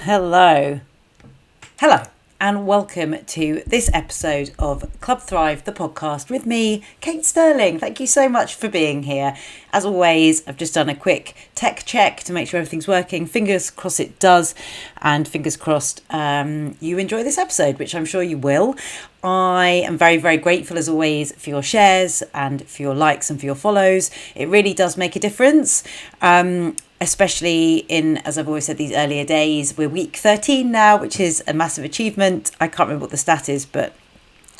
Hello. Hello, and welcome to this episode of Club Thrive, the podcast with me, Kate Sterling. Thank you so much for being here. As always, I've just done a quick tech check to make sure everything's working. Fingers crossed it does, and fingers crossed you enjoy this episode, which I'm sure you will. I am very, very grateful as always for your shares and for your likes and for your follows. It really does make a difference. Especially in, as I've always said, these earlier days. We're week 13 now, which is a massive achievement. I can't remember what the stat is, but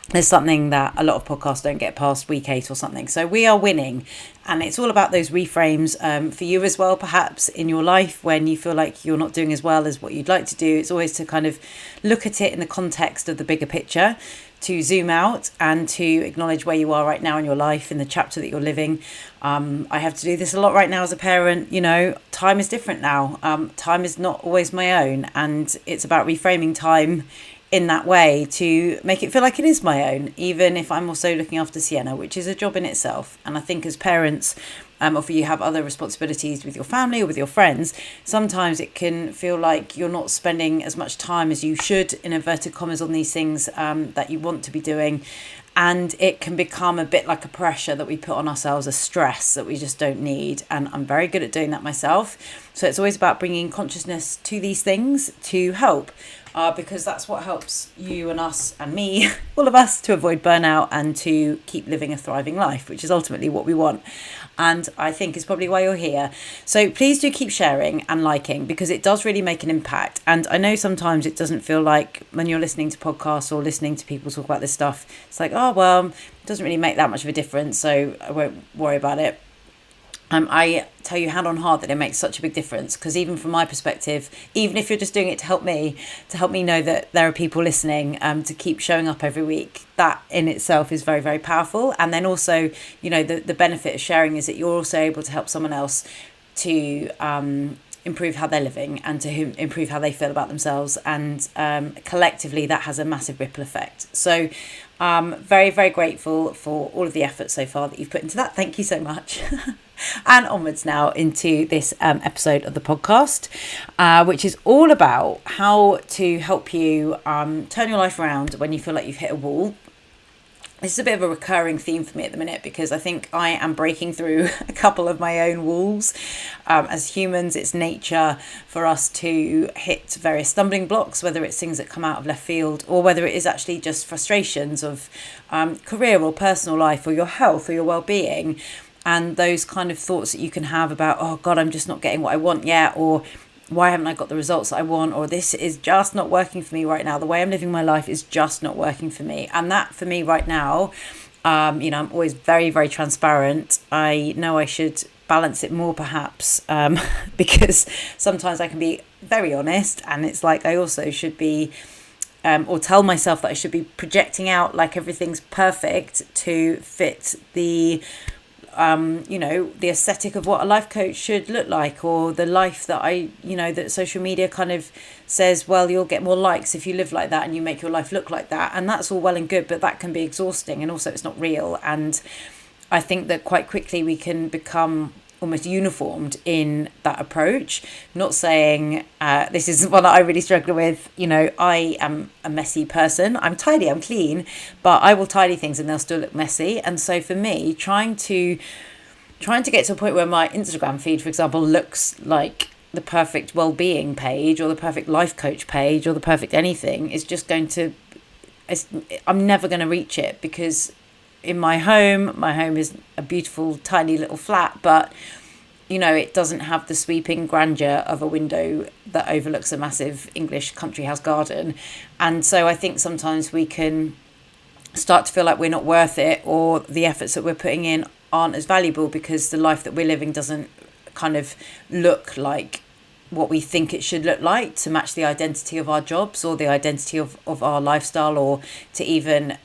there's something that a lot of podcasts don't get past week 8 or something. So we are winning. And it's all about those reframes for you as well, perhaps in your life when you feel like you're not doing as well as what you'd like to do. It's always to kind of look at it in the context of the bigger picture, to zoom out and to acknowledge where you are right now in your life, in the chapter that you're living. I have to do this a lot right now as a parent. You know, time is different now. Time is not always my own, and it's about reframing time in that way to make it feel like it is my own, even if I'm also looking after Sienna, which is a job in itself. And I think as parents, or if you have other responsibilities with your family or with your friends, sometimes it can feel like you're not spending as much time as you should, in inverted commas, on these things that you want to be doing. And it can become a bit like a pressure that we put on ourselves, a stress that we just don't need. And I'm very good at doing that myself. So it's always about bringing consciousness to these things to help. Because that's what helps you and us and me, all of us, to avoid burnout and to keep living a thriving life, which is ultimately what we want. And I think is probably why you're here. So please do keep sharing and liking, because it does really make an impact. And I know sometimes it doesn't feel like, when you're listening to podcasts or listening to people talk about this stuff, it's like, oh, well, it doesn't really make that much of a difference, so I won't worry about it. I tell you hand on heart that it makes such a big difference, because even from my perspective, even if you're just doing it to help me know that there are people listening, to keep showing up every week, that in itself is very, very powerful. And then also, you know, the benefit of sharing is that you're also able to help someone else to improve how they're living and to improve how they feel about themselves. And collectively, that has a massive ripple effect. So very, very grateful for all of the effort so far that you've put into that. Thank you so much. And onwards now into this episode of the podcast, which is all about how to help you turn your life around when you feel like you've hit a wall. This is a bit of a recurring theme for me at the minute, because I think I am breaking through a couple of my own walls. As humans, it's nature for us to hit various stumbling blocks, whether it's things that come out of left field or whether it is actually just frustrations of career or personal life or your health or your well-being. And those kind of thoughts that you can have about, oh God, I'm just not getting what I want yet, or why haven't I got the results that I want, or this is just not working for me right now. The way I'm living my life is just not working for me. And that for me right now, you know, I'm always very, very transparent. I know I should balance it more perhaps, because sometimes I can be very honest, and it's like I also should be or tell myself that I should be projecting out like everything's perfect to fit the you know, the aesthetic of what a life coach should look like, or the life that that social media kind of says, well, you'll get more likes if you live like that and you make your life look like that. And that's all well and good, but that can be exhausting, and also it's not real. And I think that quite quickly we can become almost uniformed in that approach. Not saying this is one that I really struggle with. You know, I am a messy person. I'm tidy, I'm clean, but I will tidy things and they'll still look messy. And so for me, trying to get to a point where my Instagram feed, for example, looks like the perfect well-being page or the perfect life coach page or the perfect anything, is just I'm never going to reach it, because in my home is a beautiful tiny little flat, but you know, it doesn't have the sweeping grandeur of a window that overlooks a massive English country house garden. And so I think sometimes we can start to feel like we're not worth it, or the efforts that we're putting in aren't as valuable, because the life that we're living doesn't kind of look like what we think it should look like to match the identity of our jobs or the identity of our lifestyle, or to even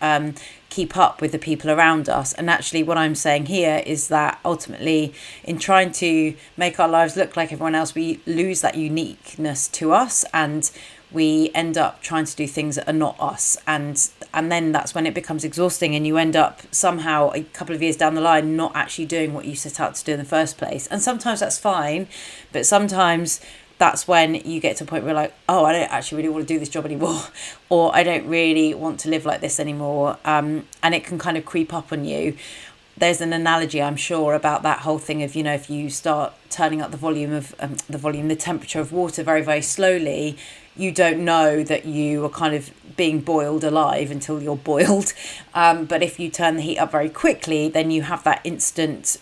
keep up with the people around us. And actually what I'm saying here is that ultimately, in trying to make our lives look like everyone else, we lose that uniqueness to us, and we end up trying to do things that are not us, and then that's when it becomes exhausting, and you end up somehow a couple of years down the line not actually doing what you set out to do in the first place. And sometimes that's fine, but sometimes that's when you get to a point where like, oh, I don't actually really want to do this job anymore, or I don't really want to live like this anymore. And it can kind of creep up on you. There's an analogy, I'm sure, about that whole thing of, if you start turning up the temperature of water very, very slowly, you don't know that you are kind of being boiled alive until you're boiled. But if you turn the heat up very quickly, then you have that instant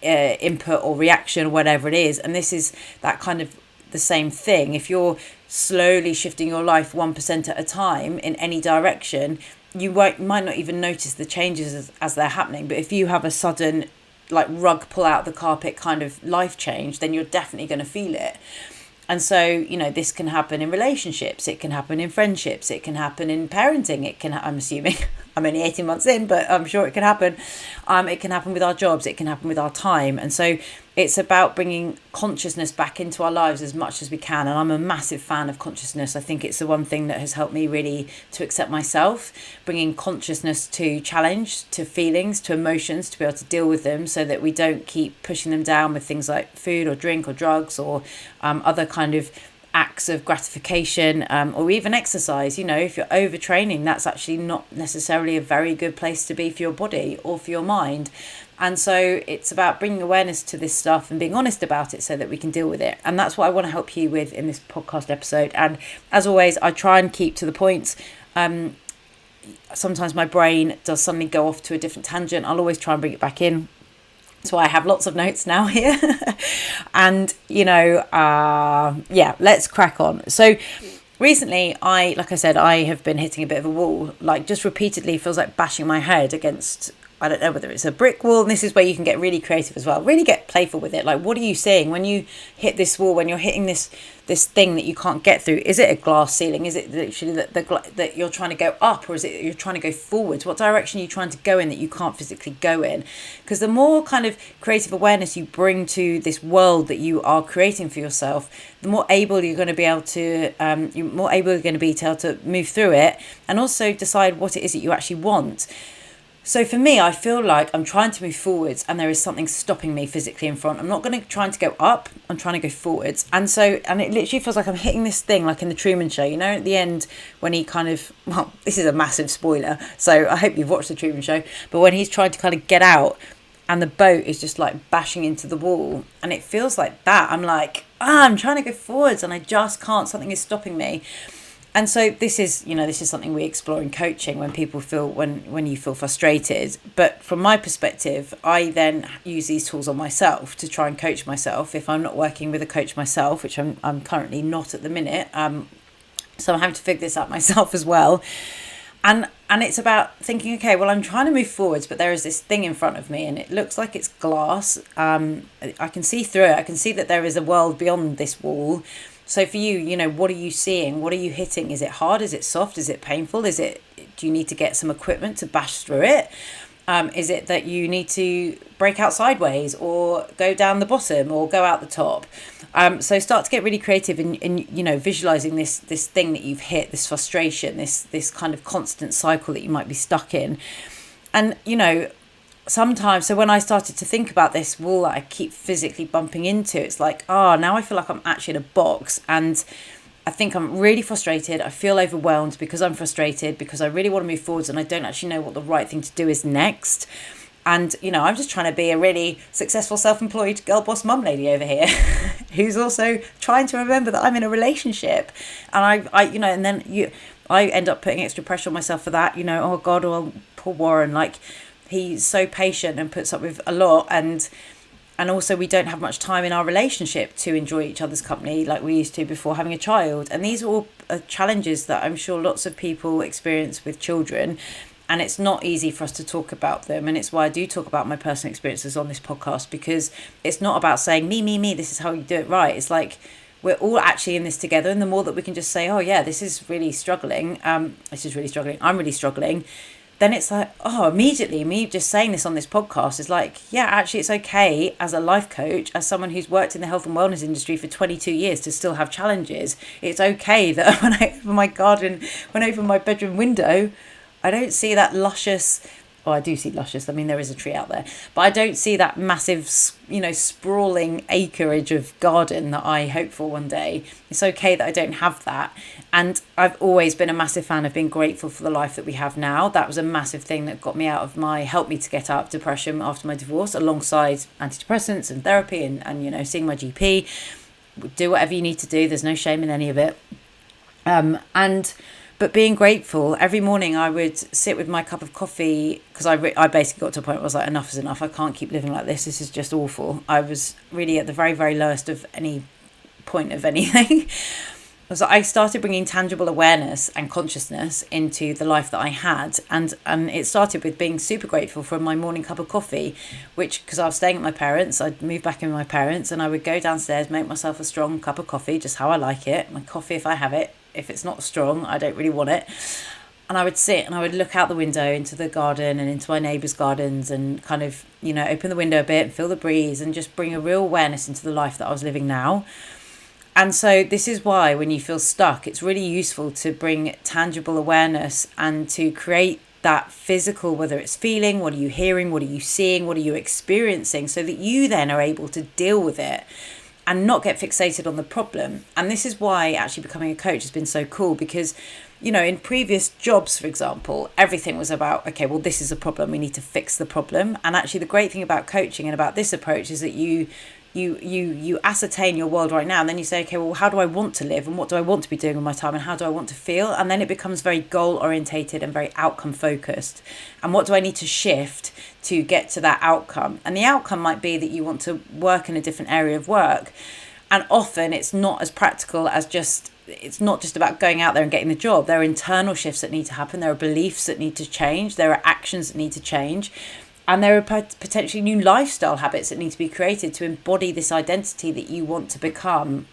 input or reaction, or whatever it is. And this is that kind of the same thing. If you're slowly shifting your life 1% at a time in any direction, you might not even notice the changes as they're happening. But if you have a sudden like rug pull out the carpet kind of life change, then you're definitely going to feel it. And so, this can happen in relationships, it can happen in friendships, it can happen in parenting, I'm assuming, I'm only 18 months in, but I'm sure it can happen. It can happen with our jobs, it can happen with our time. And so it's about bringing consciousness back into our lives as much as we can. And I'm a massive fan of consciousness. I think it's the one thing that has helped me really to accept myself, bringing consciousness to challenge, to feelings, to emotions, to be able to deal with them so that we don't keep pushing them down with things like food or drink or drugs or other kind of acts of gratification, or even exercise. If you're overtraining, that's actually not necessarily a very good place to be for your body or for your mind. And so it's about bringing awareness to this stuff and being honest about it so that we can deal with it. And that's what I want to help you with in this podcast episode. And as always, I try and keep to the points. Sometimes my brain does suddenly go off to a different tangent. I'll always try and bring it back in. So I have lots of notes now here. And, let's crack on. So recently, like I said, I have been hitting a bit of a wall, like just repeatedly feels like bashing my head against, I don't know whether it's a brick wall. And this is where you can get really creative as well, really get playful with it. Like, what are you seeing when you hit this wall, when you're hitting this thing that you can't get through? Is it a glass ceiling? Is it literally that you're trying to go up, or is it you're trying to go forwards? What direction are you trying to go in that you can't physically go in? Because the more kind of creative awareness you bring to this world that you are creating for yourself, the more able you're going to be able to, to move through it, and also decide what it is that you actually want. So for me, I feel like I'm trying to move forwards and there is something stopping me physically in front. I'm not going to try to go up, I'm trying to go forwards. And it literally feels like I'm hitting this thing like in the Truman Show, at the end when he kind of, well, this is a massive spoiler, so I hope you've watched the Truman Show, but when he's trying to kind of get out and the boat is just like bashing into the wall, and it feels like that. I'm like, I'm trying to go forwards and I just can't, something is stopping me. And so this is something we explore in coaching when people feel, when you feel frustrated. But from my perspective, I then use these tools on myself to try and coach myself. If I'm not working with a coach myself, which I'm currently not at the minute, so I'm having to figure this out myself as well. And it's about thinking, okay, well, I'm trying to move forwards, but there is this thing in front of me and it looks like it's glass. I can see through it. I can see that there is a world beyond this wall. So for you, what are you seeing? What are you hitting? Is it hard? Is it soft? Is it painful? Do you need to get some equipment to bash through it? Is it that you need to break out sideways or go down the bottom or go out the top? So start to get really creative in visualizing this thing that you've hit, this frustration, this kind of constant cycle that you might be stuck in. And, sometimes, so when I started to think about this wall that I keep physically bumping into, it's like, now I feel like I'm actually in a box and I think I'm really frustrated. I feel overwhelmed because I'm frustrated, because I really want to move forwards and I don't actually know what the right thing to do is next. And, I'm just trying to be a really successful self-employed girl boss mum lady over here who's also trying to remember that I'm in a relationship. And I end up putting extra pressure on myself for that, oh God, well, poor Warren, like, he's so patient and puts up with a lot, and also we don't have much time in our relationship to enjoy each other's company like we used to before having a child. And these are all challenges that I'm sure lots of people experience with children, and it's not easy for us to talk about them. And it's why I do talk about my personal experiences on this podcast, because it's not about saying me, this is how you do it right. It's like we're all actually in this together, and the more that we can just say, oh yeah, this is really struggling, I'm really struggling, then it's like, immediately me just saying this on this podcast is like, yeah, actually it's okay as a life coach, as someone who's worked in the health and wellness industry for 22 years to still have challenges. It's okay that when I open my garden, when I open my bedroom window, I don't see that luscious well, I do see luscious. I mean, there is a tree out there, but I don't see that massive, sprawling acreage of garden that I hope for one day. It's okay that I don't have that. And I've always been a massive fan of being grateful for the life that we have now. That was a massive thing that helped me to get out of depression after my divorce, alongside antidepressants and therapy and seeing my GP. Do whatever you need to do. There's no shame in any of it. But being grateful, every morning I would sit with my cup of coffee, because I basically got to a point where I was like, enough is enough. I can't keep living like this. This is just awful. I was really at the very, very lowest of any point of anything. So I started bringing tangible awareness and consciousness into the life that I had. And it started with being super grateful for my morning cup of coffee, which, because I was staying at my parents', I'd moved back in with my parents, and I would go downstairs, make myself a strong cup of coffee, just how I like it. My coffee, if I have it. If it's not strong, I don't really want it. And I would sit and I would look out the window into the garden and into my neighbours' gardens, and kind of, open the window a bit and feel the breeze, and just bring a real awareness into the life that I was living now. And so this is why when you feel stuck, it's really useful to bring tangible awareness and to create that physical, whether it's feeling, what are you hearing, what are you seeing, what are you experiencing, so that you then are able to deal with it and not get fixated on the problem. And this is why actually becoming a coach has been so cool, because, in previous jobs, for example, everything was about, okay, well, this is a problem, we need to fix the problem. And actually the great thing about coaching and about this approach is that you ascertain your world right now, and then you say, okay, well, how do I want to live, and what do I want to be doing with my time, and how do I want to feel? And then it becomes very goal orientated and very outcome focused. And what do I need to shift to get to that outcome? And the outcome might be that you want to work in a different area of work. And often it's not as practical as it's not just about going out there and getting the job. There are internal shifts that need to happen. There are beliefs that need to change. There are actions that need to change. And there are potentially new lifestyle habits that need to be created to embody this identity that you want to become.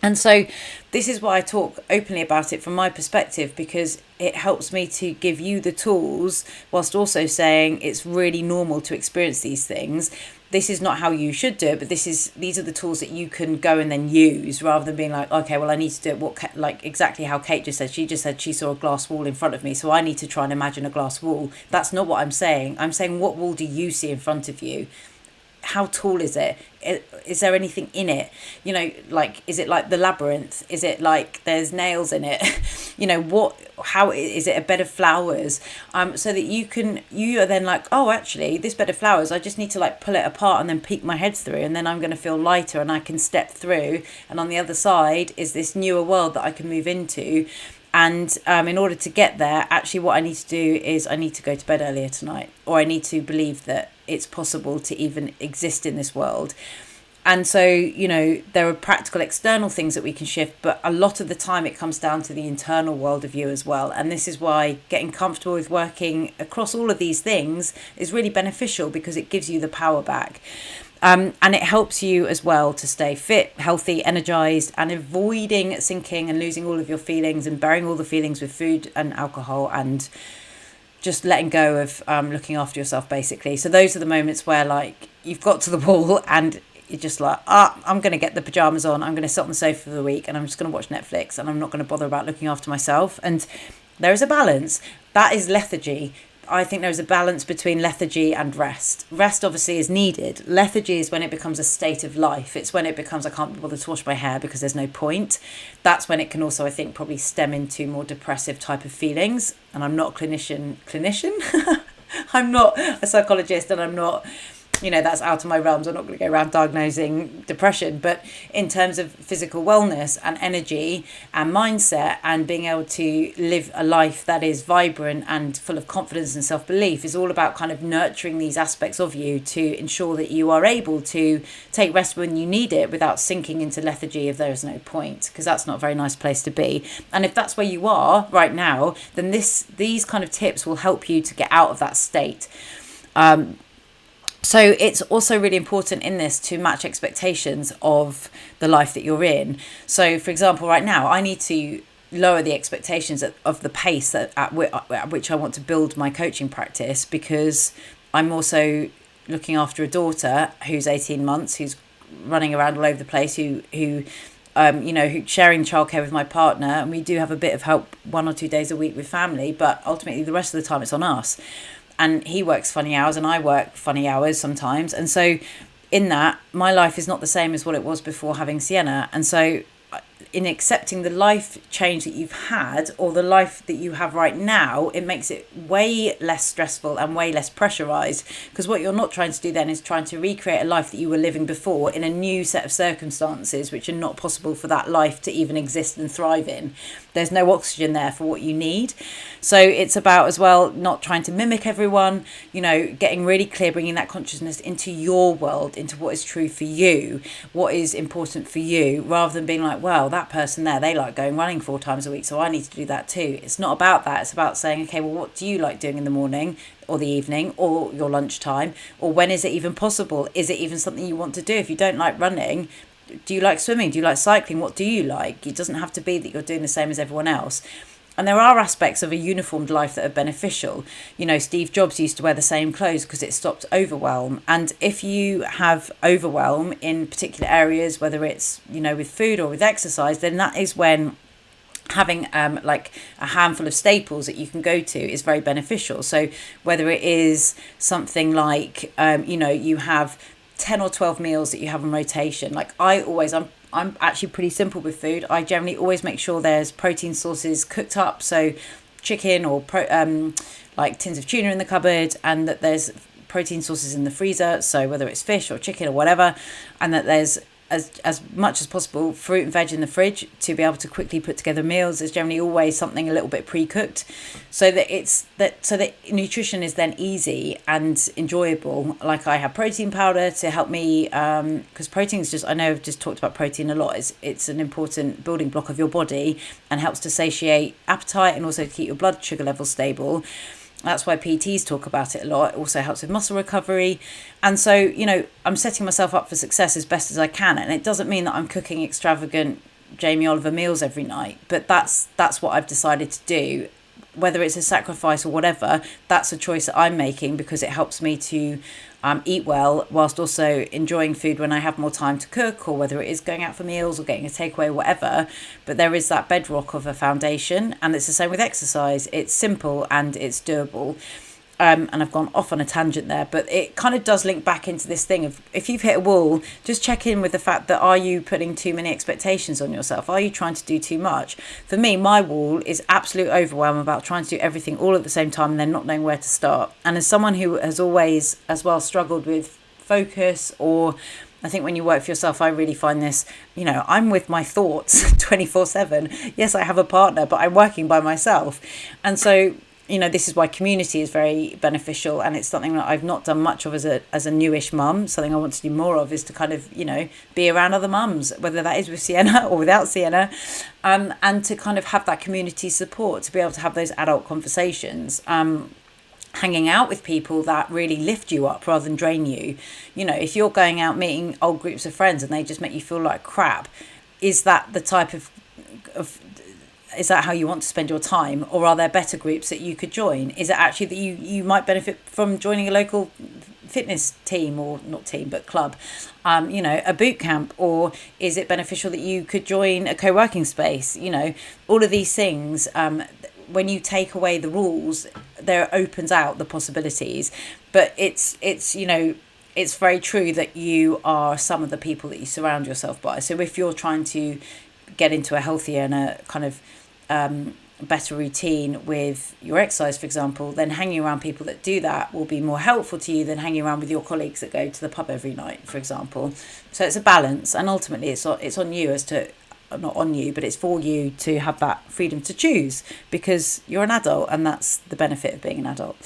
And so this is why I talk openly about it from my perspective, because it helps me to give you the tools whilst also saying it's really normal to experience these things. This is not how you should do it, but these are the tools that you can go and then use, rather than being like, okay, well, I need to do it like exactly how Kate just said. She just said she saw a glass wall in front of me, so I need to try and imagine a glass wall. That's not what I'm saying. I'm saying, what wall do you see in front of you? How tall is it? Is there anything in it? Is it like the labyrinth? Is it like there's nails in it? How is it a bed of flowers? So that you are then like, oh, actually, this bed of flowers, I just need to like pull it apart and then peek my head through, and then I'm going to feel lighter and I can step through. And on the other side is this newer world that I can move into. And in order to get there, actually what I need to do is I need to go to bed earlier tonight, or I need to believe that it's possible to even exist in this world. And so, there are practical external things that we can shift, but a lot of the time it comes down to the internal world of you as well. And this is why getting comfortable with working across all of these things is really beneficial, because it gives you the power back. And it helps you as well to stay fit, healthy, energised, and avoiding sinking and losing all of your feelings and burying all the feelings with food and alcohol, and just letting go of looking after yourself, basically. So those are the moments where like you've got to the wall and you're just like, I'm going to get the pyjamas on, I'm going to sit on the sofa for the week, and I'm just going to watch Netflix, and I'm not going to bother about looking after myself. And there is a balance. That is lethargy. I think there is a balance between lethargy and rest. Rest obviously is needed. Lethargy is when it becomes a state of life. It's when it becomes, I can't be bothered to wash my hair because there's no point. That's when it can also, I think, probably stem into more depressive type of feelings. And I'm not a clinician. I'm not a psychologist, and I'm not, that's out of my realms. I'm not going to go around diagnosing depression. But in terms of physical wellness and energy and mindset and being able to live a life that is vibrant and full of confidence and self-belief is all about kind of nurturing these aspects of you to ensure that you are able to take rest when you need it without sinking into lethargy if there is no point, because that's not a very nice place to be. And if that's where you are right now, then these kind of tips will help you to get out of that state. So it's also really important in this to match expectations of the life that you're in. So, for example, right now, I need to lower the expectations of the pace at which I want to build my coaching practice, because I'm also looking after a daughter who's 18 months, who's running around all over the place, who sharing childcare with my partner, and we do have a bit of help 1 or 2 days a week with family, but ultimately the rest of the time it's on us. and he works funny hours and I work funny hours sometimes. And so in that, my life is not the same as what it was before having Sienna. And so in accepting the life change that you've had, or the life that you have right now, it makes it way less stressful and way less pressurized, because what you're not trying to do then is trying to recreate a life that you were living before in a new set of circumstances which are not possible for that life to even exist and thrive in. There's no oxygen there for what you need. So it's about as well not trying to mimic everyone, getting really clear, bringing that consciousness into your world, into what is true for you, what is important for you, rather than being like, well, that person there, they like going running 4 times a week, so I need to do that too. It's not about that. It's about saying, okay, well, what do you like doing in the morning or the evening or your lunchtime, or when is it even possible? Is it even something you want to do? If you don't like running, do you like swimming? Do you like cycling? What do you like? It doesn't have to be that you're doing the same as everyone else. And there are aspects of a uniformed life that are beneficial. Steve Jobs used to wear the same clothes because it stopped overwhelm. And if you have overwhelm in particular areas, whether it's, with food or with exercise, then that is when having like a handful of staples that you can go to is very beneficial. So whether it is something like, you have 10 or 12 meals that you have on rotation. Like I'm actually pretty simple with food. I generally always make sure there's protein sources cooked up, so chicken or like tins of tuna in the cupboard, and that there's protein sources in the freezer, so whether it's fish or chicken or whatever, and that there's as much as possible fruit and veg in the fridge to be able to quickly put together meals. There's generally always something a little bit pre-cooked, so that nutrition is then easy and enjoyable. Like I have protein powder to help me, because protein is just, I know I've just talked about protein a lot, it's an important building block of your body and helps to satiate appetite and also to keep your blood sugar levels stable. That's why PTs talk about it a lot. It also helps with muscle recovery. And so, I'm setting myself up for success as best as I can. And it doesn't mean that I'm cooking extravagant Jamie Oliver meals every night, but that's what I've decided to do. Whether it's a sacrifice or whatever, that's a choice that I'm making because it helps me to eat well whilst also enjoying food when I have more time to cook, or whether it is going out for meals or getting a takeaway or whatever. But there is that bedrock of a foundation, and it's the same with exercise. It's simple and it's doable. And I've gone off on a tangent there, but it kind of does link back into this thing of, if you've hit a wall, just check in with the fact that, are you putting too many expectations on yourself? Are you trying to do too much? For me, my wall is absolute overwhelm about trying to do everything all at the same time and then not knowing where to start. And as someone who has always as well struggled with focus, or I think when you work for yourself, I really find this, I'm with my thoughts 24/7. Yes, I have a partner, but I'm working by myself. And so, this is why community is very beneficial, and it's something that I've not done much of as a newish mum. Something I want to do more of is to kind of, be around other mums, whether that is with Sienna or without Sienna, and to kind of have that community support, to be able to have those adult conversations, hanging out with people that really lift you up rather than drain you. If you're going out meeting old groups of friends and they just make you feel like crap, is that the type of is that how you want to spend your time? Or are there better groups that you could join? Is it actually that you might benefit from joining a local fitness team, or not team, but club, a boot camp? Or is it beneficial that you could join a co-working space? All of these things, when you take away the rules, there opens out the possibilities. But it's very true that you are some of the people that you surround yourself by. So if you're trying to get into a healthier and a kind of better routine with your exercise, for example, then hanging around people that do that will be more helpful to you than hanging around with your colleagues that go to the pub every night, for example. So it's a balance, and ultimately it's on you as to, not on you, but it's for you to have that freedom to choose, because you're an adult, and that's the benefit of being an adult.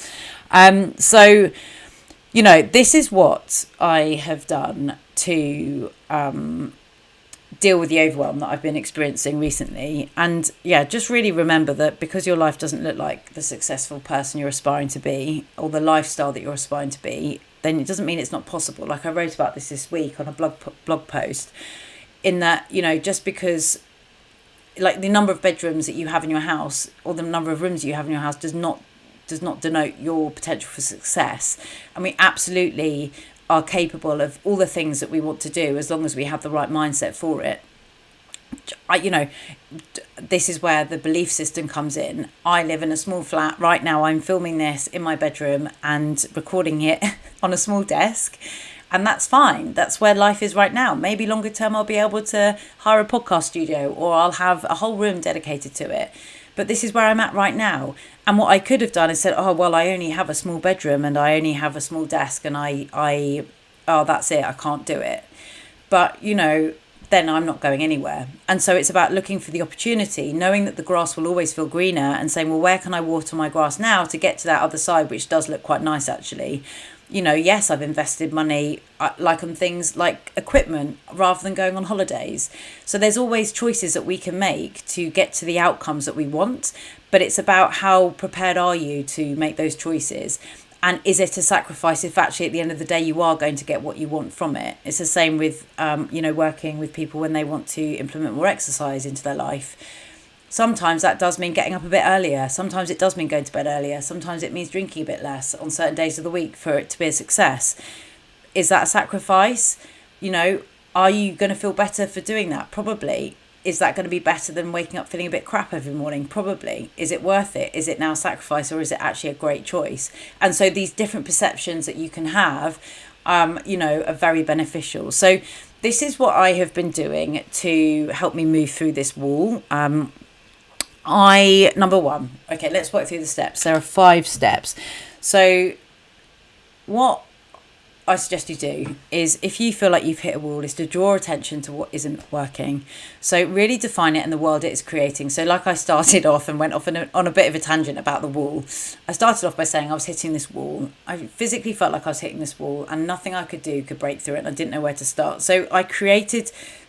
So this is what I have done to deal with the overwhelm that I've been experiencing recently. And just really remember that because your life doesn't look like the successful person you're aspiring to be, or the lifestyle that you're aspiring to be, then it doesn't mean it's not possible. Like I wrote about this week on a blog post, in that, just because like the number of bedrooms that you have in your house or the number of rooms you have in your house does not denote your potential for success. And we absolutely are capable of all the things that we want to do, as long as we have the right mindset for it. you know, this is where the belief system comes in. I live in a small flat right now. I'm filming this in my bedroom and recording it on a small desk, and that's fine. That's where life is right now. Maybe longer term I'll be able to hire a podcast studio, or I'll have a whole room dedicated to it. But this is where I'm at right now. And what I could have done is said, oh, well, I only have a small bedroom and I only have a small desk, and oh, that's it, I can't do it. But, then I'm not going anywhere. And so it's about looking for the opportunity, knowing that the grass will always feel greener, and saying, well, where can I water my grass now to get to that other side, which does look quite nice, actually. Yes, I've invested money like on things like equipment rather than going on holidays. So there's always choices that we can make to get to the outcomes that we want. But it's about how prepared are you to make those choices? And is it a sacrifice if actually at the end of the day you are going to get what you want from it? It's the same with, working with people when they want to implement more exercise into their life. Sometimes that does mean getting up a bit earlier. Sometimes it does mean going to bed earlier. Sometimes it means drinking a bit less on certain days of the week for it to be a success. Is that a sacrifice? Are you going to feel better for doing that? Probably. Is that going to be better than waking up feeling a bit crap every morning? Probably. Is it worth it? Is it now a sacrifice, or is it actually a great choice? And so these different perceptions that you can have, are very beneficial. So this is what I have been doing to help me move through this wall. Number one, okay, let's work through the steps. There are 5 steps. So what I suggest you do is, if you feel like you've hit a wall, is to draw attention to what isn't working. So really define it in the world it is creating. So like I started off and went off on a bit of a tangent about the wall. I started off by saying I was hitting this wall. I physically felt like I was hitting this wall, and nothing I could do could break through it, and I didn't know where to start. So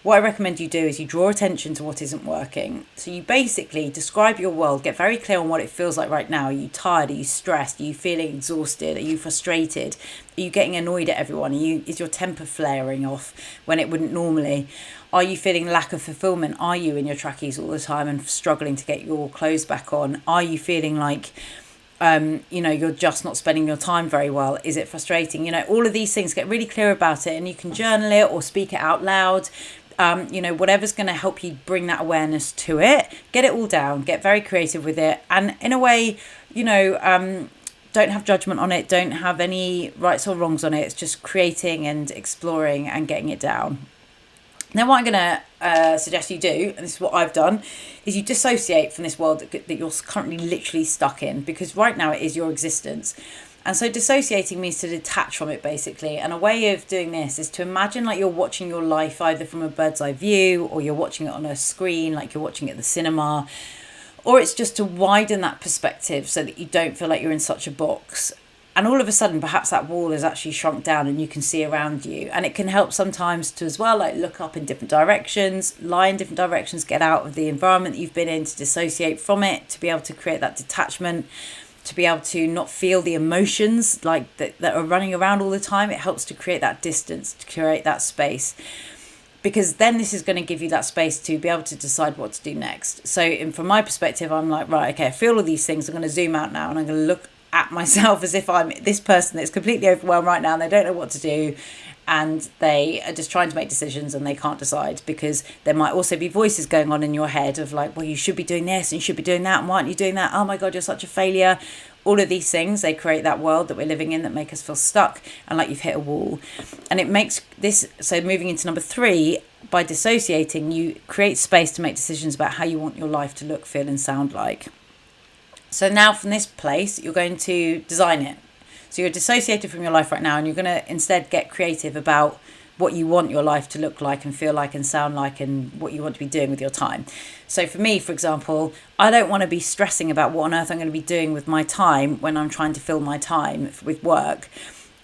what I recommend you do is you draw attention to what isn't working. So you basically describe your world, get very clear on what it feels like right now. Are you tired? Are you stressed? Are you feeling exhausted? Are you frustrated? Are you getting annoyed at everyone? Is your temper flaring off when it wouldn't normally? Are you feeling lack of fulfillment? Are you in your trackies all the time and struggling to get your clothes back on? Are you feeling like you're just not spending your time very well? Is it frustrating? All of these things, get really clear about it, and you can journal it or speak it out loud. Whatever's going to help you bring that awareness to it. Get it all down, get very creative with it. And in a way, don't have judgment on it. Don't have any rights or wrongs on it. It's just creating and exploring and getting it down. Now, what I'm going to suggest you do, and this is what I've done, is you dissociate from this world that you're currently literally stuck in, because right now it is your existence. And so dissociating means to detach from it, basically. And a way of doing this is to imagine like you're watching your life either from a bird's eye view, or you're watching it on a screen, like you're watching it at the cinema, or it's just to widen that perspective so that you don't feel like you're in such a box. And all of a sudden, perhaps that wall has actually shrunk down and you can see around you. And it can help sometimes to as well, like look up in different directions, lie in different directions, get out of the environment that you've been in, to dissociate from it, to be able to create that detachment, to be able to not feel the emotions like that are running around all the time. It helps to create that distance, to create that space. Because then this is going to give you that space to be able to decide what to do next. So from my perspective, I'm like, right, okay, I feel all these things. I'm going to zoom out now, and I'm going to look at myself as if I'm this person that's completely overwhelmed right now, and they don't know what to do, and they are just trying to make decisions and they can't decide, because there might also be voices going on in your head of like, well, you should be doing this and you should be doing that, and why aren't you doing that? Oh my God, you're such a failure. All of these things, they create that world that we're living in that make us feel stuck and like you've hit a wall. And it makes this, so moving into number 3, by dissociating, you create space to make decisions about how you want your life to look, feel and sound like. So now from this place, you're going to design it. So you're dissociated from your life right now, and you're going to instead get creative about what you want your life to look like and feel like and sound like, and what you want to be doing with your time. So for me, for example, I don't want to be stressing about what on earth I'm going to be doing with my time when I'm trying to fill my time with work.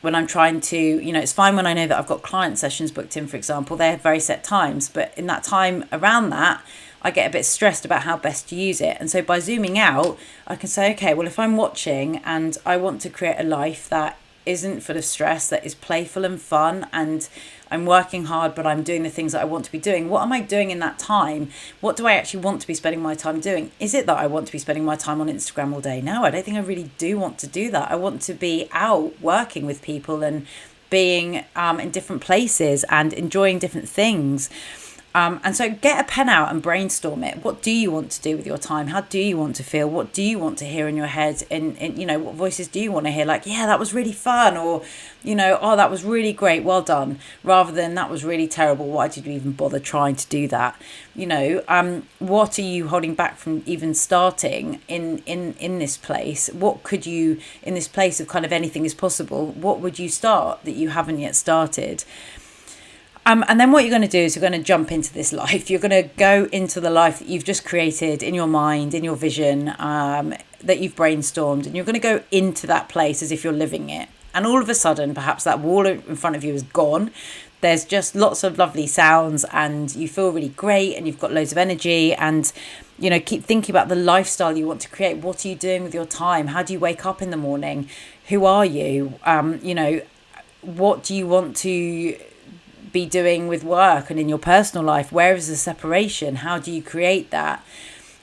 When I'm trying to, it's fine when I know that I've got client sessions booked in, for example, they have very set times, but in that time around that, I get a bit stressed about how best to use it. And so by zooming out, I can say, okay, well, if I'm watching and I want to create a life that isn't full of stress, that is playful and fun, and I'm working hard, but I'm doing the things that I want to be doing, what am I doing in that time? What do I actually want to be spending my time doing? Is it that I want to be spending my time on Instagram all day? No, I don't think I really do want to do that. I want to be out working with people and being in different places and enjoying different things. And so get a pen out and brainstorm it. What do you want to do with your time? How do you want to feel? What do you want to hear in your head? And what voices do you want to hear? Like, yeah, that was really fun. Or, oh, that was really great. Well done. Rather than that was really terrible. Why did you even bother trying to do that? What are you holding back from even starting in this place? What could you, in this place of kind of anything is possible, what would you start that you haven't yet started? And then what you're going to do is you're going to jump into this life. You're going to go into the life that you've just created in your mind, in your vision, that you've brainstormed. And you're going to go into that place as if you're living it. And all of a sudden, perhaps that wall in front of you is gone. There's just lots of lovely sounds and you feel really great and you've got loads of energy. And, keep thinking about the lifestyle you want to create. What are you doing with your time? How do you wake up in the morning? Who are you? What do you want to be doing with work and in your personal life? Where is the separation? How do you create that?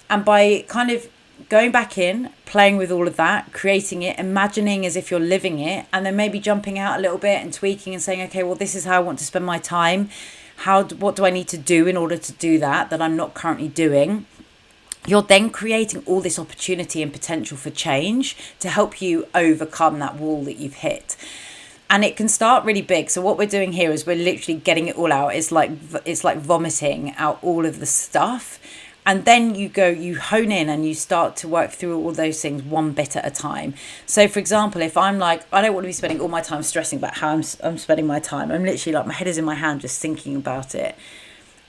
And by kind of going back in, playing with all of that, creating it, imagining as if you're living it, and then maybe jumping out a little bit and tweaking and saying, okay, well, this is how I want to spend my time. What do I need to do in order to do that I'm not currently doing? You're then creating all this opportunity and potential for change to help you overcome that wall that you've hit. And it can start really big. So what we're doing here is we're literally getting it all out. It's like vomiting out all of the stuff. And then you hone in and you start to work through all those things one bit at a time. So for example, if I'm like, I don't want to be spending all my time stressing about how I'm spending my time. I'm literally like, my head is in my hand just thinking about it.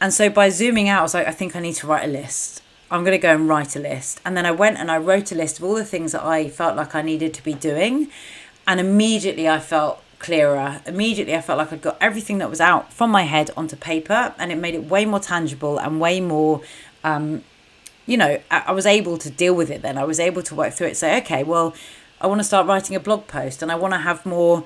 And so by zooming out, I was like, I think I need to write a list. I'm going to go and write a list. And then I went and I wrote a list of all the things that I felt like I needed to be doing. And immediately I felt clearer. Immediately I felt like I'd got everything that was out from my head onto paper, and it made it way more tangible and way more I was able to deal with it then. I was able to work through it, say, okay, well, I want to start writing a blog post and I want to have more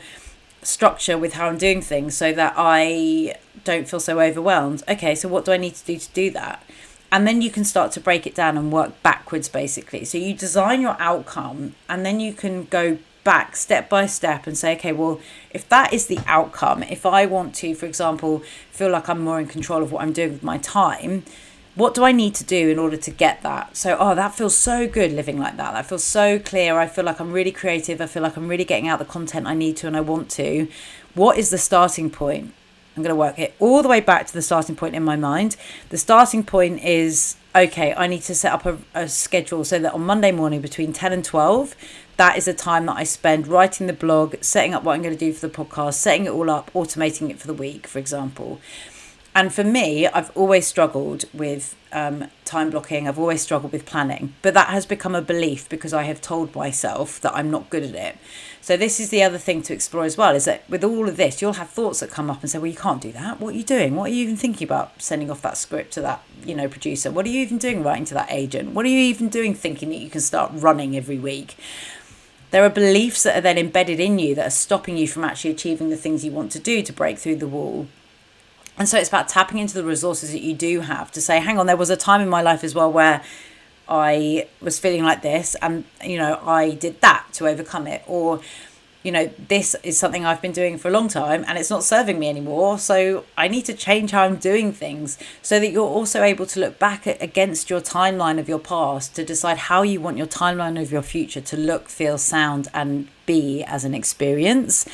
structure with how I'm doing things so that I don't feel so overwhelmed. Okay, so what do I need to do that? And then you can start to break it down and work backwards, basically. So you design your outcome and then you can go back step by step and say, okay, well, if that is the outcome, if I want to, for example, feel like I'm more in control of what I'm doing with my time, what do I need to do in order to get that? So, that feels so good living like that. That feels so clear. I feel like I'm really creative. I feel like I'm really getting out the content I need to and I want to. What is the starting point? I'm going to work it all the way back to the starting point in my mind. The starting point is, okay, I need to set up a schedule so that on Monday morning between 10 and 12, that is the time that I spend writing the blog, setting up what I'm going to do for the podcast, setting it all up, automating it for the week, for example. And for me, I've always struggled with time blocking. I've always struggled with planning. But that has become a belief because I have told myself that I'm not good at it. So this is the other thing to explore as well, is that with all of this, you'll have thoughts that come up and say, well, you can't do that. What are you doing? What are you even thinking about sending off that script to that, producer? What are you even doing writing to that agent? What are you even doing thinking that you can start running every week? There are beliefs that are then embedded in you that are stopping you from actually achieving the things you want to do to break through the wall. And so it's about tapping into the resources that you do have to say, hang on, there was a time in my life as well where I was feeling like this and, I did that to overcome it. Or, this is something I've been doing for a long time and it's not serving me anymore. So I need to change how I'm doing things so that you're also able to look back against your timeline of your past to decide how you want your timeline of your future to look, feel, sound and be as an experience.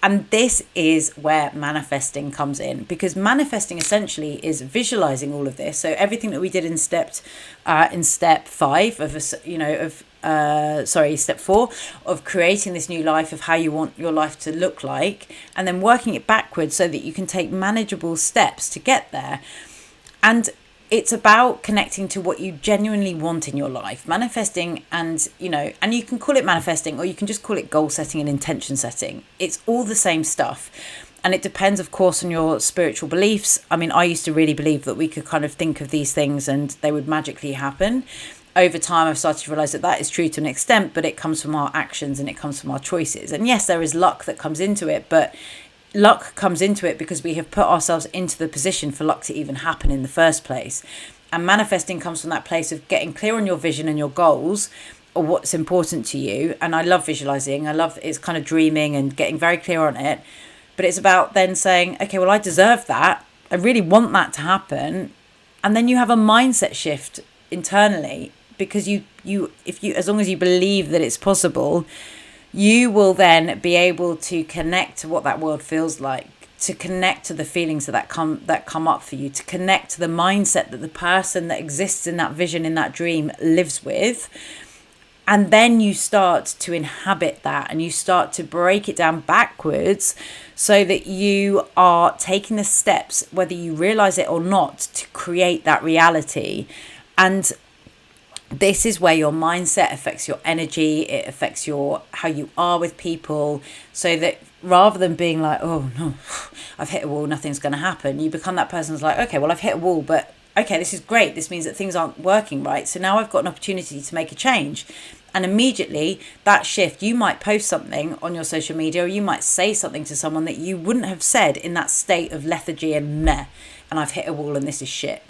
And this is where manifesting comes in, because manifesting essentially is visualizing all of this. So everything that we did in step 5 of step 4 of creating this new life of how you want your life to look like, and then working it backwards so that you can take manageable steps to get there. And it's about connecting to what you genuinely want in your life, manifesting, and you can call it manifesting or you can just call it goal setting and intention setting. It's all the same stuff. And it depends, of course, on your spiritual beliefs. I mean, I used to really believe that we could kind of think of these things and they would magically happen. Over time, I've started to realise that is true to an extent, but it comes from our actions and it comes from our choices. And yes, there is luck that comes into it, but luck comes into it because we have put ourselves into the position for luck to even happen in the first place. And manifesting comes from that place of getting clear on your vision and your goals, or what's important to you. And I love visualizing. It's kind of dreaming and getting very clear on it. But it's about then saying, okay, well, I deserve that. I really want that to happen. And then you have a mindset shift internally, because as long as you believe that it's possible, you will then be able to connect to what that world feels like, to connect to the feelings that come up for you, to connect to the mindset that the person that exists in that vision, in that dream, lives with. And then you start to inhabit that, and you start to break it down backwards, so that you are taking the steps, whether you realize it or not, to create that reality. And this is where your mindset affects your energy, it affects how you are with people, so that rather than being like, oh no, I've hit a wall, nothing's going to happen, you become that person who's like, okay, well, I've hit a wall, but okay, this is great. This means that things aren't working right. So now I've got an opportunity to make a change. And immediately that shift, you might post something on your social media, or you might say something to someone that you wouldn't have said in that state of lethargy and meh, and I've hit a wall and this is shit.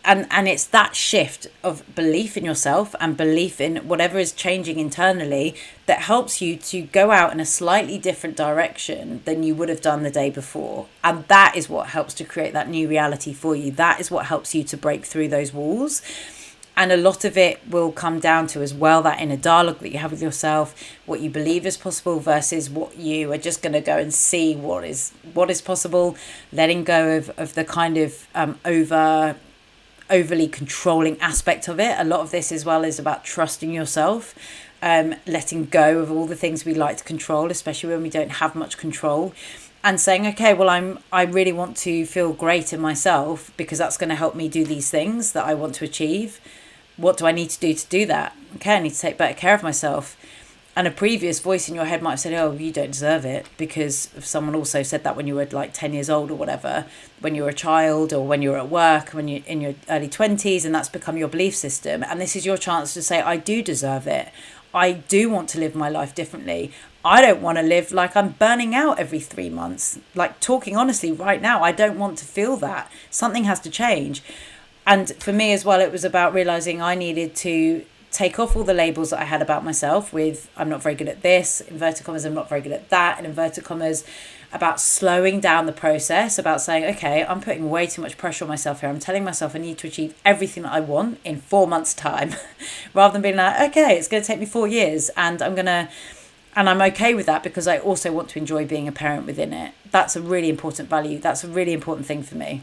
And it's that shift of belief in yourself and belief in whatever is changing internally that helps you to go out in a slightly different direction than you would have done the day before. And that is what helps to create that new reality for you. That is what helps you to break through those walls. And a lot of it will come down to as well that inner dialogue that you have with yourself, what you believe is possible versus what you are just going to go and see what is possible, letting go of the kind of overly controlling aspect of it. A lot of this as well is about trusting yourself, letting go of all the things we like to control, especially when we don't have much control, and saying, okay, well, I really want to feel great in myself, because that's going to help me do these things that I want to achieve. What do I need to do that? Okay, I need to take better care of myself. And a previous voice in your head might have said, oh, you don't deserve it, because someone also said that when you were like 10 years old or whatever, when you were a child, or when you were at work, when you're in your early 20s, and that's become your belief system. And this is your chance to say, I do deserve it. I do want to live my life differently. I don't want to live like I'm burning out every 3 months. Like, talking honestly right now, I don't want to feel that. Something has to change. And for me as well, it was about realizing I needed to take off all the labels that I had about myself, with I'm not very good at this, inverted commas, I'm not very good at that, and inverted commas, about slowing down the process, about saying, okay, I'm putting way too much pressure on myself here. I'm telling myself I need to achieve everything that I want in 4 months' time, rather than being like, okay, it's going to take me 4 years, and I'm okay with that, because I also want to enjoy being a parent within it. That's a really important value. That's a really important thing for me.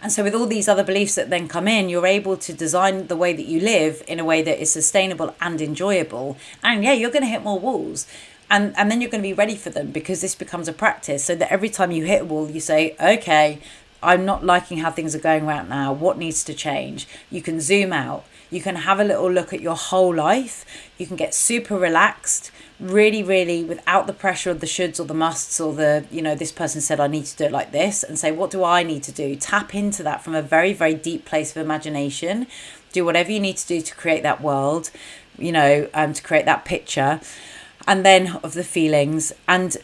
And so with all these other beliefs that then come in, you're able to design the way that you live in a way that is sustainable and enjoyable. And yeah, you're going to hit more walls. And then you're going to be ready for them, because this becomes a practice, so that every time you hit a wall, you say, okay, I'm not liking how things are going right now. What needs to change? You can zoom out. You can have a little look at your whole life. You can get super relaxed, really, really, without the pressure of the shoulds or the musts, or the, this person said I need to do it like this, and say, what do I need to do? Tap into that from a very, very deep place of imagination. Do whatever you need to do to create that world, to create that picture, and then of the feelings, and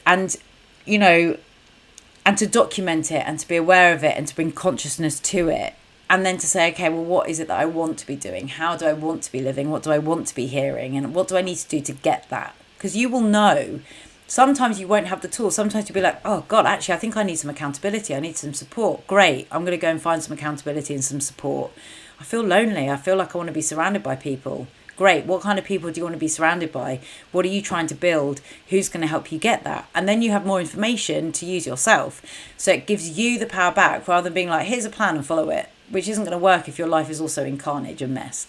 to document it, and to be aware of it, and to bring consciousness to it. And then to say, okay, well, what is it that I want to be doing? How do I want to be living? What do I want to be hearing? And what do I need to do to get that? Because you will know. Sometimes you won't have the tools. Sometimes you'll be like, oh, God, actually, I think I need some accountability. I need some support. Great. I'm going to go and find some accountability and some support. I feel lonely. I feel like I want to be surrounded by people. Great. What kind of people do you want to be surrounded by? What are you trying to build? Who's going to help you get that? And then you have more information to use yourself. So it gives you the power back, rather than being like, here's a plan and follow it, which isn't going to work if your life is also in carnage and mess,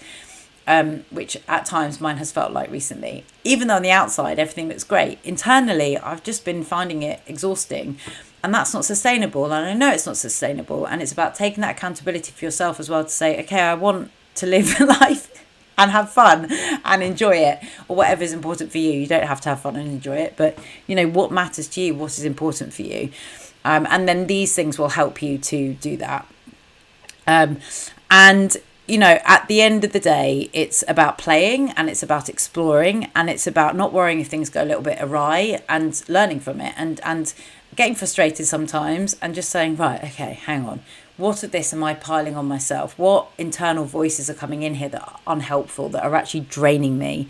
which at times mine has felt like recently. Even though on the outside everything looks great, internally I've just been finding it exhausting, and that's not sustainable. And I know it's not sustainable, and it's about taking that accountability for yourself as well, to say, okay, I want to live life and have fun and enjoy it, or whatever is important for you. You don't have to have fun and enjoy it, but what matters to you, what is important for you, and then these things will help you to do that. And at the end of the day, it's about playing, and it's about exploring, and it's about not worrying if things go a little bit awry, and learning from it, and getting frustrated sometimes, and just saying, right, okay, hang on. What of this am I piling on myself? What internal voices are coming in here that are unhelpful, that are actually draining me?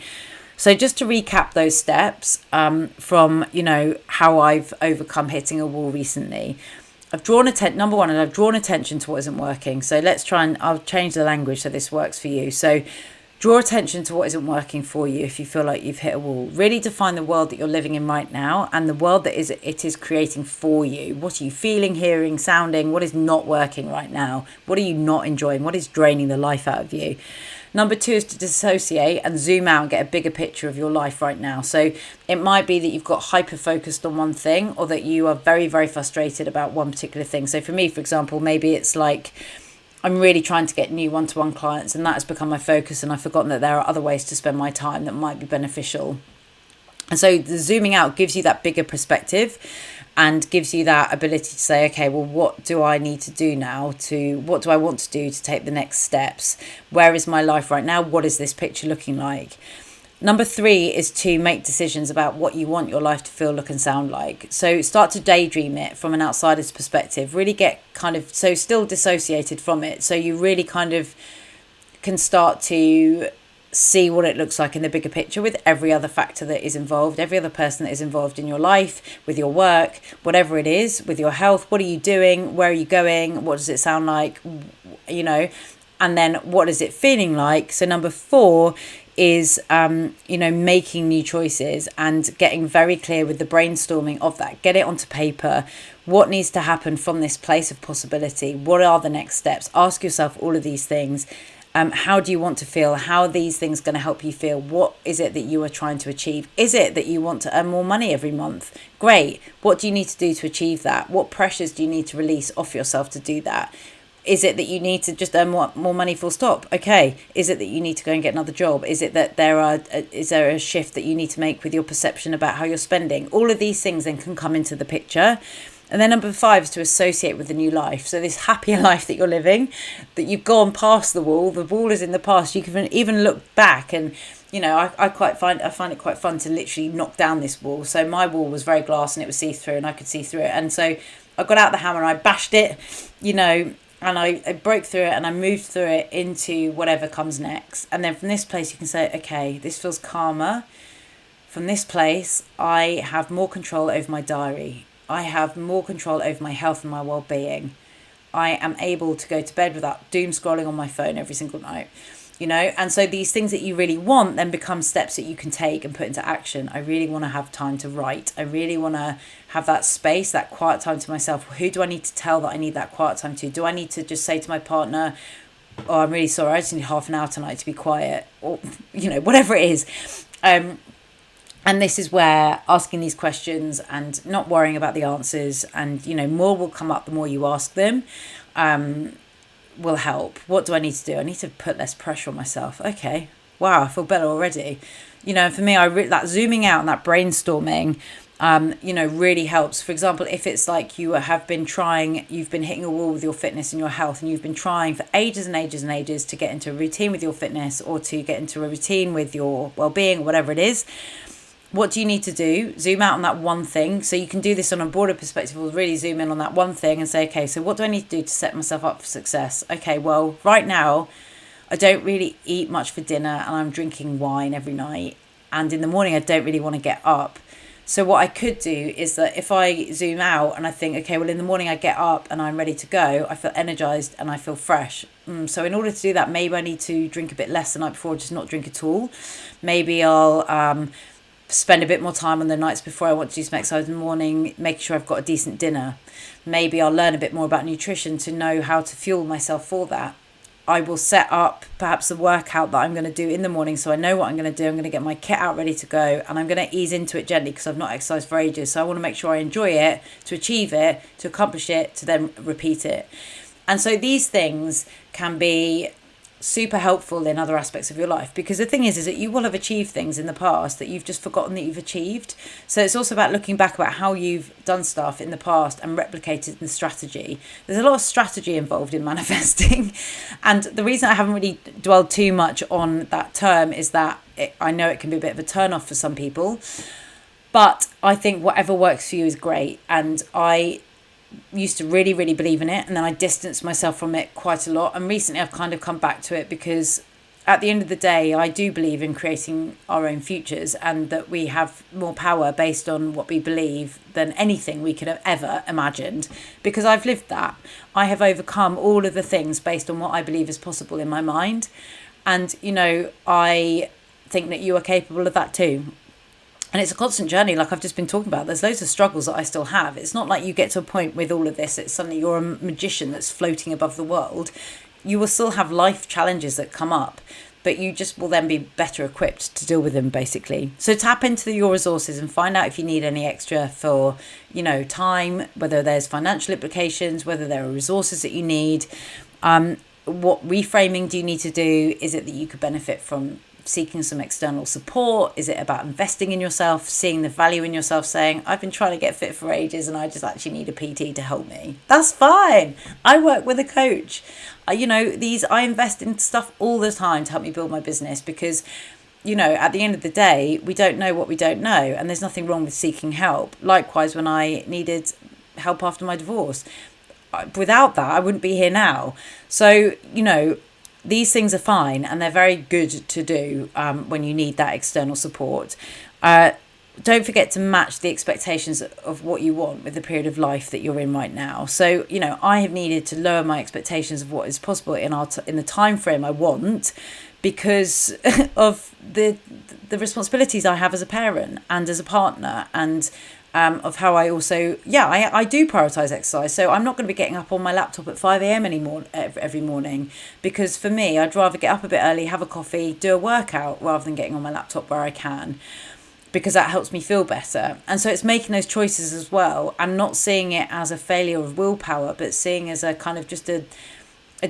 So just to recap those steps from, how I've overcome hitting a wall recently. number one, and I've drawn attention to what isn't working. So I'll change the language so this works for you. So draw attention to what isn't working for you if you feel like you've hit a wall. Really define the world that you're living in right now and the world that it is creating for you. What are you feeling, hearing, sounding? What is not working right now? What are you not enjoying? What is draining the life out of you? Number two is to dissociate and zoom out and get a bigger picture of your life right now. So it might be that you've got hyper focused on one thing, or that you are very, very frustrated about one particular thing. So for me, for example, maybe it's like I'm really trying to get new one-to-one clients, and that has become my focus, and I've forgotten that there are other ways to spend my time that might be beneficial. And so the zooming out gives you that bigger perspective and gives you that ability to say, okay, well, what do I need to do now? What do I want to do to take the next steps? Where is my life right now? What is this picture looking like? Number three is to make decisions about what you want your life to feel, look and sound like. So start to daydream it from an outsider's perspective. Really get still dissociated from it. So you really kind of can start to see what it looks like in the bigger picture with every other factor that is involved, every other person that is involved in your life, with your work, whatever it is, with your health. What are you doing? Where are you going? What does it sound like? And then what is it feeling like? So number four is, making new choices and getting very clear with the brainstorming of that. Get it onto paper. What needs to happen from this place of possibility? What are the next steps? Ask yourself all of these things. How do you want to feel? How are these things going to help you feel? What is it that you are trying to achieve? Is it that you want to earn more money every month? Great. What do you need to do to achieve that? What pressures do you need to release off yourself to do that? Is it that you need to just earn more money full stop? Okay. Is it that you need to go and get another job? Is it that is there a shift that you need to make with your perception about how you're spending? All of these things then can come into the picture. And then number five is to associate with the new life. So this happier life that you're living, that you've gone past the wall is in the past. You can even look back and, I find it quite fun to literally knock down this wall. So my wall was very glass and it was see-through and I could see through it. And so I got out the hammer and I bashed it, and I broke through it and I moved through it into whatever comes next. And then from this place you can say, okay, this feels calmer. From this place, I have more control over my diary. I have more control over my health and my well-being. I am able to go to bed without doom scrolling on my phone every single night, and so these things that you really want then become steps that you can take and put into action. I really want to have time to write. I really want to have that space, that quiet time to myself. Who do I need to tell that I need that quiet time to? Do I need to just say to my partner, oh, I'm really sorry, I just need half an hour tonight to be quiet, or, whatever it is. And this is where asking these questions and not worrying about the answers and, more will come up the more you ask them, will help. What do I need to do? I need to put less pressure on myself. Okay. Wow, I feel better already. For me, that zooming out and that brainstorming, really helps. For example, if it's like you've been hitting a wall with your fitness and your health, and you've been trying for ages and ages and ages to get into a routine with your fitness or to get into a routine with your well-being, whatever it is. What do you need to do? Zoom out on that one thing. So you can do this on a broader perspective, or really zoom in on that one thing and say, okay, so what do I need to do to set myself up for success? Okay, well, right now, I don't really eat much for dinner and I'm drinking wine every night. And in the morning, I don't really want to get up. So what I could do is that if I zoom out and I think, okay, well, in the morning I get up and I'm ready to go, I feel energized and I feel fresh. So in order to do that, maybe I need to drink a bit less the night before, or just not drink at all. Maybe I'll spend a bit more time on the nights before I want to do some exercise in the morning, making sure I've got a decent dinner. Maybe I'll learn a bit more about nutrition to know how to fuel myself for that. I will set up perhaps the workout that I'm going to do in the morning, so I know what I'm going to do. I'm going to get my kit out ready to go, and I'm going to ease into it gently because I've not exercised for ages. So I want to make sure I enjoy it, to achieve it, to accomplish it, to then repeat it. And so these things can be super helpful in other aspects of your life, because the thing is that you will have achieved things in the past that you've just forgotten that you've achieved. So it's also about looking back about how you've done stuff in the past and replicated the strategy. There's a lot of strategy involved in manifesting, and the reason I haven't really dwelled too much on that term is that I know it can be a bit of a turn off for some people, but I think whatever works for you is great. And I used to really, really believe in it, and then I distanced myself from it quite a lot, and recently I've kind of come back to it because at the end of the day, I do believe in creating our own futures, and that we have more power based on what we believe than anything we could have ever imagined, because I've lived that. I have overcome all of the things based on what I believe is possible in my mind. And, I think that you are capable of that too. And it's a constant journey, like I've just been talking about. There's loads of struggles that I still have. It's not like you get to a point with all of this, it's suddenly you're a magician that's floating above the world. You will still have life challenges that come up, but you just will then be better equipped to deal with them, basically. So tap into your resources and find out if you need any extra for, time, whether there's financial implications, whether there are resources that you need. What reframing do you need to do? Is it that you could benefit from seeking some external support? Is it about investing in yourself, seeing the value in yourself, saying, I've been trying to get fit for ages and I just actually need a PT to help me? That's fine. I work with a coach. I invest in stuff all the time to help me build my business, because, at the end of the day, we don't know what we don't know, and there's nothing wrong with seeking help. Likewise, when I needed help after my divorce, without that, I wouldn't be here now. So, these things are fine, and they're very good to do when you need that external support. Don't forget to match the expectations of what you want with the period of life that you're in right now. So, I have needed to lower my expectations of what is possible in the time frame I want, because of the responsibilities I have as a parent and as a partner, and of how I also, I do prioritise exercise. So I'm not going to be getting up on my laptop at 5 a.m. anymore every morning, because for me, I'd rather get up a bit early, have a coffee, do a workout, rather than getting on my laptop where I can, because that helps me feel better. And so it's making those choices as well, and not seeing it as a failure of willpower, but seeing as a kind of just a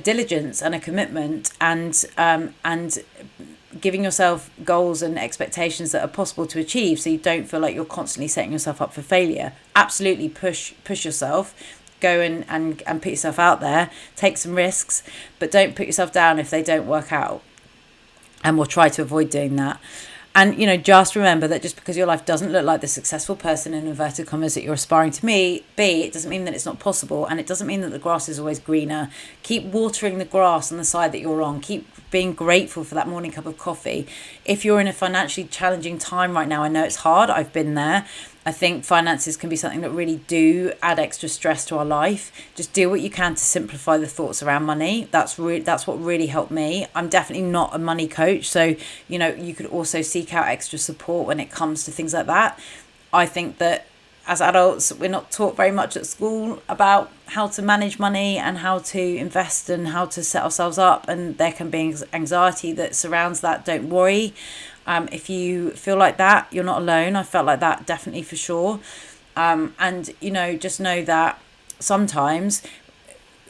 diligence and a commitment, and giving yourself goals and expectations that are possible to achieve, so you don't feel like you're constantly setting yourself up for failure. Absolutely push yourself, go and put yourself out there, take some risks, but don't put yourself down if they don't work out, and we'll try to avoid doing that. And, just remember that just because your life doesn't look like the successful person, in inverted commas, that you're aspiring to be, it doesn't mean that it's not possible. And it doesn't mean that the grass is always greener. Keep watering the grass on the side that you're on. Keep being grateful for that morning cup of coffee. If you're in a financially challenging time right now, I know it's hard. I've been there. I think finances can be something that really do add extra stress to our life. Just do what you can to simplify the thoughts around money. That's what really helped me. I'm definitely not a money coach, so you could also seek out extra support when it comes to things like that. I think that as adults, we're not taught very much at school about how to manage money and how to invest and how to set ourselves up, and there can be anxiety that surrounds that. Don't worry. If you feel like that, you're not alone. I felt like that, definitely, for sure. And, just know that sometimes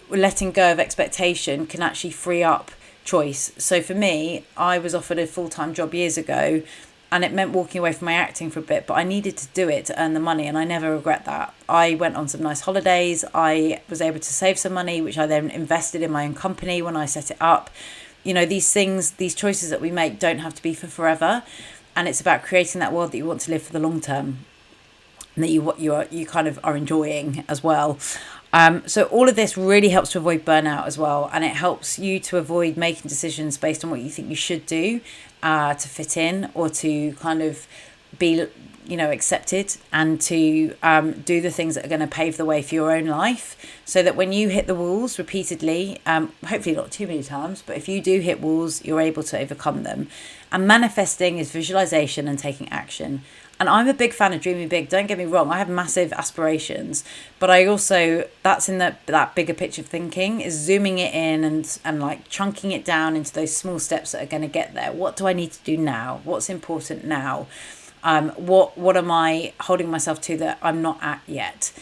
letting go of expectation can actually free up choice. So for me, I was offered a full-time job years ago, and it meant walking away from my acting for a bit, but I needed to do it to earn the money, and I never regret that. I went on some nice holidays. I was able to save some money, which I then invested in my own company when I set it up. These things, these choices that we make don't have to be for forever. And it's about creating that world that you want to live for the long term, and that you kind of are enjoying as well. So all of this really helps to avoid burnout as well. And it helps you to avoid making decisions based on what you think you should do to fit in, or to kind of be accepted, and to do the things that are going to pave the way for your own life, so that when you hit the walls repeatedly, hopefully not too many times, but if you do hit walls, you're able to overcome them. And manifesting is visualization and taking action. And I'm a big fan of dreaming big. Don't get me wrong, I have massive aspirations, but I also, that's in that bigger picture of thinking, is zooming it in and like chunking it down into those small steps that are going to get there. What do I need to do now? What's important now? What am I holding myself to that I'm not at yet?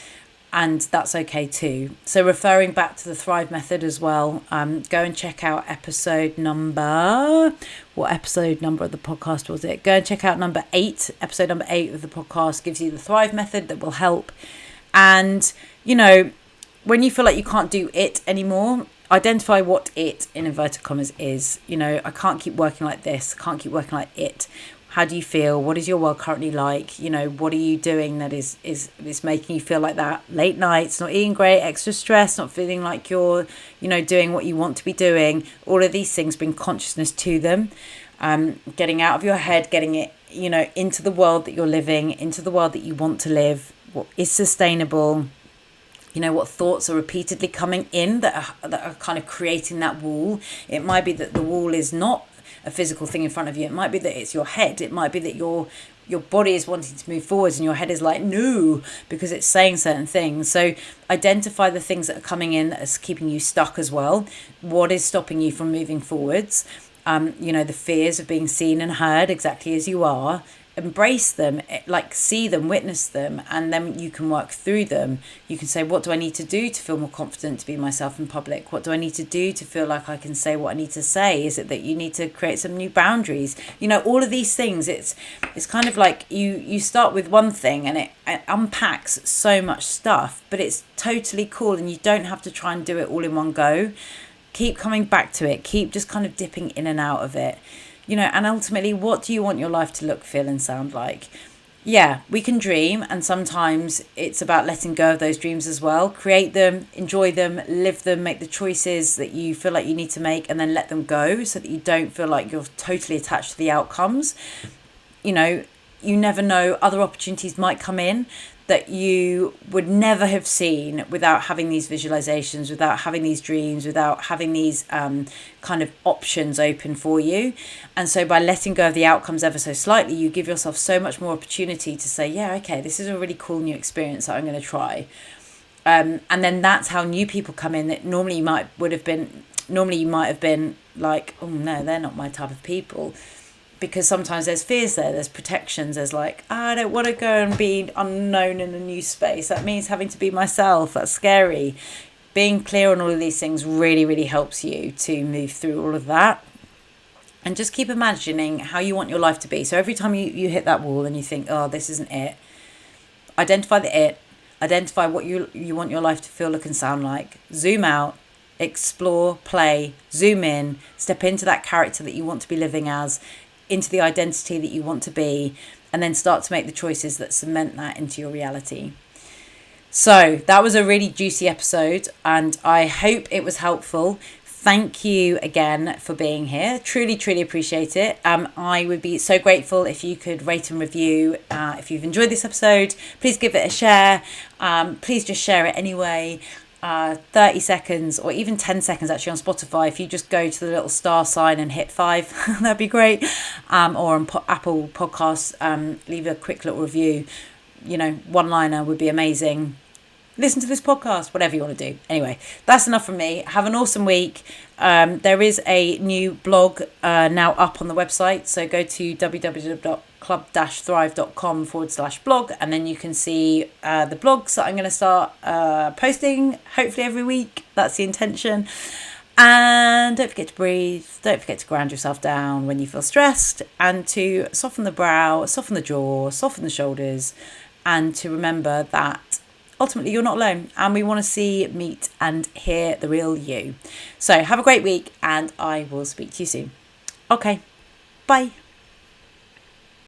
And that's okay too. So referring back to the Thrive method as well, go and check out episode number, what episode number of the podcast was it? Go and check out episode number 8 of the podcast gives you the Thrive method that will help. And, when you feel like you can't do it anymore, identify what it, in inverted commas, is. I can't keep working like this, can't keep working like it. How do you feel? What is your world currently like? You know, what are you doing that is making you feel like that? Late nights, not eating great, extra stress, not feeling like you're, you know, doing what you want to be doing. All of these things bring consciousness to them. Getting out of your head, getting it, you know, into the world that you're living, into the world that you want to live, what is sustainable. You know, what thoughts are repeatedly coming in that are kind of creating that wall. It might be that the wall is not a physical thing in front of you. It might be that it's your head. It might be that your body is wanting to move forwards and your head is like, no, because it's saying certain things. So identify the things that are coming in that are keeping you stuck as well. What is stopping you from moving forwards? You know, the fears of being seen and heard exactly as you are. Embrace them, like see them, witness them, and then you can work through them. You can say, what do I need to do to feel more confident to be myself in public? What do I need to do to feel like I can say what I need to say? Is it that you need to create some new boundaries? You know, all of these things, it's kind of like you start with one thing and it unpacks so much stuff, but it's totally cool and you don't have to try and do it all in one go. Keep coming back to it. Keep just kind of dipping in and out of it. You know, and ultimately, what do you want your life to look, feel and sound like? Yeah, we can dream, and sometimes it's about letting go of those dreams as well. Create them, enjoy them, live them, make the choices that you feel like you need to make, and then let them go so that you don't feel like you're totally attached to the outcomes. You know, you never know, other opportunities might come in that you would never have seen without having these visualizations, without having these dreams, without having these kind of options open for you. And so by letting go of the outcomes ever so slightly, you give yourself so much more opportunity to say, yeah, okay, this is a really cool new experience that I'm going to try. And then that's how new people come in that normally you might have been like, oh no, they're not my type of people. Because sometimes there's fears there's protections, there's like, I don't want to go and be unknown in a new space. That means having to be myself. That's scary. Being clear on all of these things really, really helps you to move through all of that. And just keep imagining how you want your life to be. So every time you hit that wall and you think, oh, this isn't it, identify the it, identify what you want your life to feel, look and sound like. Zoom out, explore, play, zoom in, step into that character that you want to be living as, into the identity that you want to be, and then start to make the choices that cement that into your reality. So that was a really juicy episode and I hope it was helpful. Thank you again for being here. Truly, truly appreciate it. I would be so grateful if you could rate and review. If you've enjoyed this episode, please give it a share. Please just share it anyway. 30 seconds or even 10 seconds actually on Spotify. If you just go to the little star sign and hit 5, that'd be great. Or on Apple Podcasts, leave a quick little review. You know, one-liner would be amazing. Listen to this podcast, whatever you want to do. Anyway, that's enough from me. Have an awesome week. There is a new blog now up on the website. So go to www.club-thrive.com/blog and then you can see the blogs that I'm going to start posting hopefully every week. That's the intention. And don't forget to breathe. Don't forget to ground yourself down when you feel stressed and to soften the brow, soften the jaw, soften the shoulders, and to remember that ultimately you're not alone and we want to see, meet and hear the real you. So have a great week and I will speak to you soon. Okay, bye.